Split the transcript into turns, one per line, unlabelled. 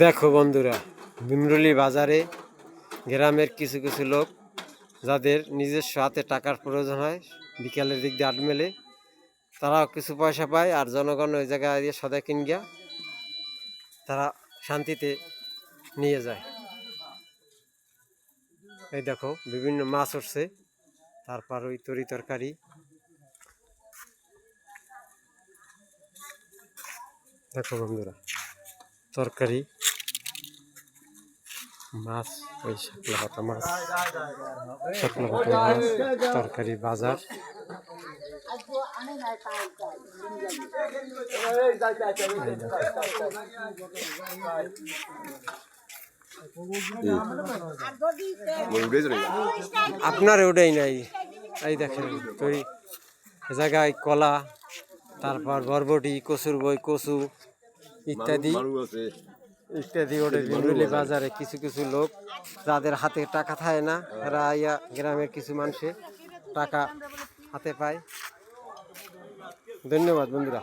দেখো বন্ধুরা, ভিমরুলি বাজারে গ্রামের কিছু কিছু লোক যাদের নিজস্ব হাতে টাকার প্রয়োজন হয়, বিকালের দিক দিয়ে আট মেলে তারাও কিছু পয়সা পায়, আর জনগণ ওই জায়গায় দিয়ে সদা কিন গিয়া তারা শান্তিতে নিয়ে যায়। এই দেখো বিভিন্ন মাছ উঠছে, তারপর ওই তরি তরকারি। দেখো বন্ধুরা, তরকারি মাছ, ওই শাকলা পাতা মাছ, শাকলা পাতা মাছ, তরকারি বাজার। আপনার ওটাই নাই। এই দেখেন তুই জায়গায় কলা, তারপর বরবটি, কচুর বই, কচু ইত্যাদি ইত্যাদি। ওদের ভিমরুলি বাজারে কিছু কিছু লোক যাদের হাতে টাকা থাকে না, এরা আইয়া গ্রামের কিছু মানুষে টাকা হাতে পায়। ধন্যবাদ বন্ধুরা।